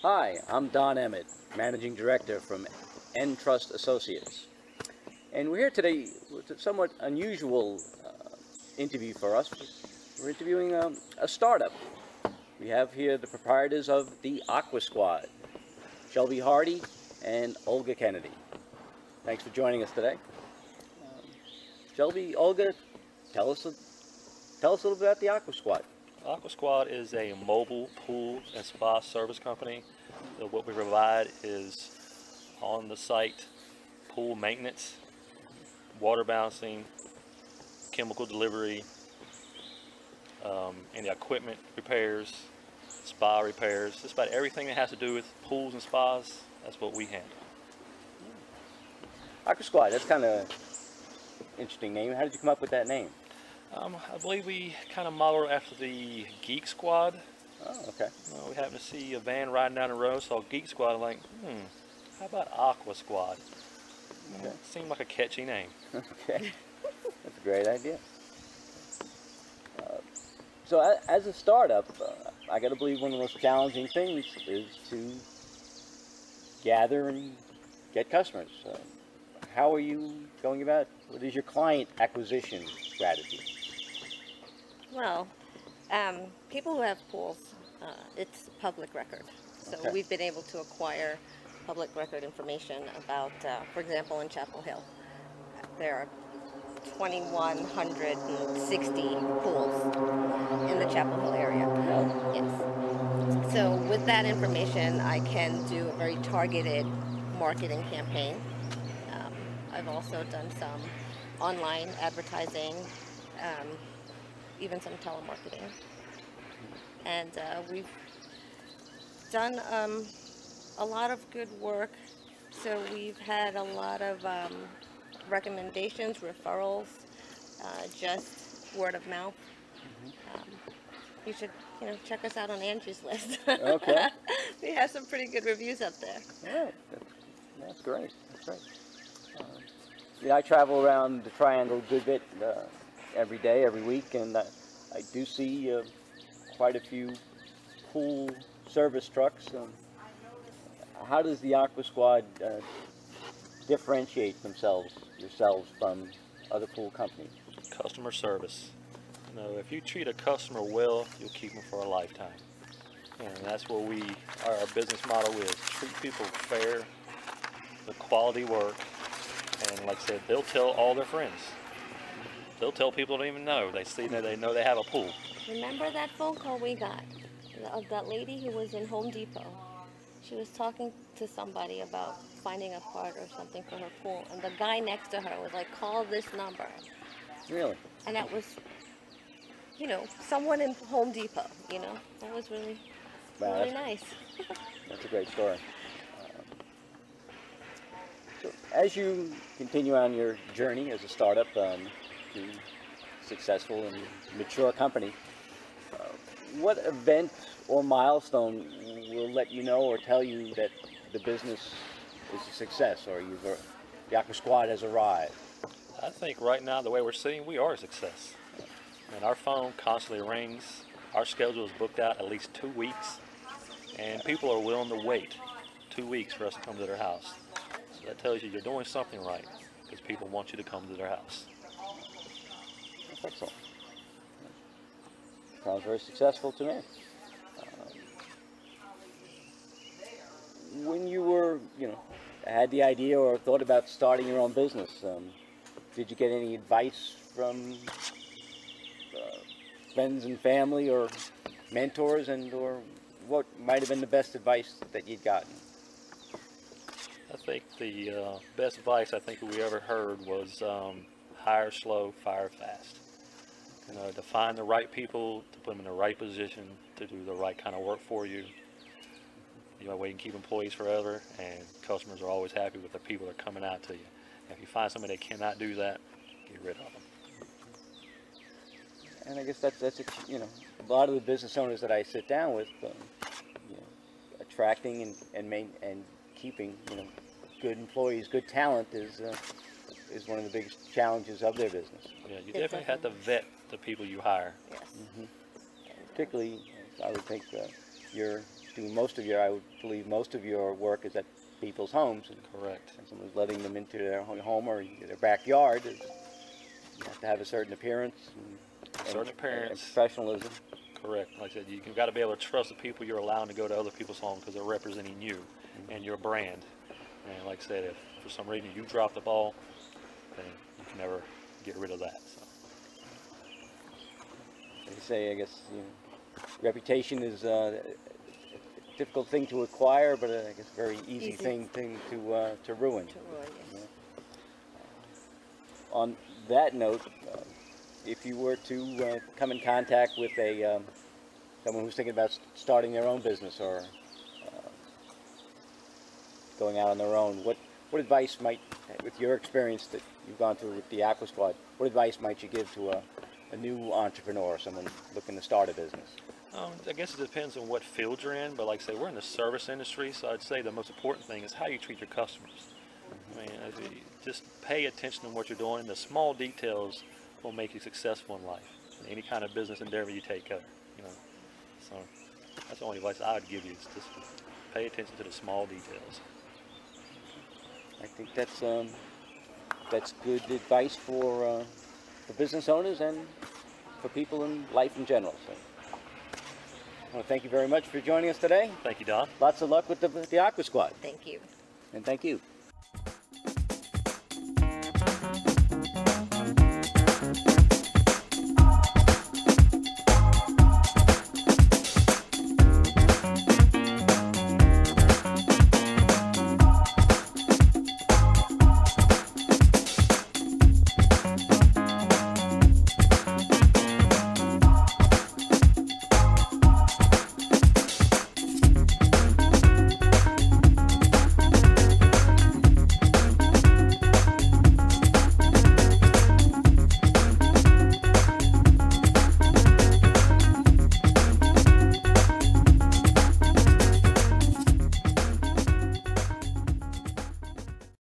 Hi, I'm Don Emmett, Managing Director from Trust Associates. And we're here today with a somewhat unusual interview for us. We're interviewing a startup. We have here the proprietors of the Aqua Squad, Shelby Hardy and Olga Kennedy. Thanks for joining us today. Shelby, Olga, tell us a little bit about the Aqua Squad. Aqua Squad is a mobile pool and spa service company. What we provide is on-the-site pool maintenance, water balancing, chemical delivery, any equipment repairs, spa repairs. Just about everything that has to do with pools and spas, that's what we handle. Aqua Squad, that's kind of interesting name. How did you come up with that name? I believe we kind of modeled after the Geek Squad. Oh, okay. We happened to see a van riding down the road, saw Geek Squad, I'm like, how about Aqua Squad? Okay. Seemed like a catchy name. Okay, that's a great idea. So as a startup, I got to believe one of the most challenging things is to gather and get customers. How are you going about? What is your client acquisition strategy? Well, people who have pools, it's public record. So Okay. we've been able to acquire public record information about, for example, in Chapel Hill, there are 2,160 pools in the Chapel Hill area. No. Yes. So with that information, I can do a very targeted marketing campaign. I've also done some online advertising, even some telemarketing. And we've done a lot of good work. So we've had a lot of recommendations, referrals, just word of mouth. You should, check us out on Angie's List. Okay. We have some pretty good reviews up there. All right. That's great. That's great. I travel around the Triangle a good bit every day, every week, and I do see quite a few pool service trucks. How does the Aqua Squad differentiate yourselves from other pool companies? Customer service. If you treat a customer well, you'll keep them for a lifetime. And that's what our business model is. Treat people fair, the quality work, and like I said, they'll tell all their friends. They'll tell people they don't even know. They see that they know they have a pool. Remember that phone call we got of that lady who was in Home Depot? She was talking to somebody about finding a part or something for her pool, and the guy next to her was like, call this number. Really? And that was, someone in Home Depot, That was really nice. That's a great story. So as you continue on your journey as a startup to successful and mature company, what event or milestone will let you know or tell you that the business is a success, or the Aqua Squad has arrived? I think right now, the way we're sitting, we are a success. And our phone constantly rings. Our schedule is booked out at least 2 weeks, and people are willing to wait 2 weeks for us to come to their house. So that tells you you're doing something right, because people want you to come to their house. That's excellent. Sounds very successful to me. When you were, had the idea or thought about starting your own business, did you get any advice from friends and family or mentors, or what might have been the best advice that you'd gotten? I think the best advice we ever heard was hire slow, fire fast. To find the right people, to put them in the right position, to do the right kind of work for you. We can keep employees forever, and customers are always happy with the people that are coming out to you. And if you find somebody that cannot do that, get rid of them. And I guess that's a lot of the business owners that I sit down with, attracting and keeping good employees, good talent is one of the biggest challenges of their business. Yeah, you definitely have to vet the people you hire. Yes. Particularly, I would think you're doing most of your, I would believe most of your work is at people's homes. And, Correct. and someone's letting them into their home or their backyard. You have to have a certain appearance and professionalism. Correct. Like I said, you've got to be able to trust the people you're allowing to go to other people's homes because they're representing you and your brand. And like I said, if for some reason you drop the ball, then you can never get rid of that. So. They say, I guess, reputation is a difficult thing to acquire, but I guess a very easy thing to ruin. To ruin, yes. On that note, if you were to come in contact with someone who's thinking about starting their own business or going out on their own, what advice might, with your experience that you've gone through with the Aqua Squad, what advice might you give to a new entrepreneur, someone looking to start a business? I guess it depends on what field you're in, but like I say, we're in the service industry, so I'd say the most important thing is how you treat your customers. I mean, just pay attention to what you're doing. The small details will make you successful in life. In any kind of business endeavor you take up, So that's the only advice I would give you, is just pay attention to the small details. I think that's good advice for business owners and for people in life in general. So, I want to thank you very much for joining us today. Thank you, Don. Lots of luck with the Aqua Squad. Thank you. And thank you.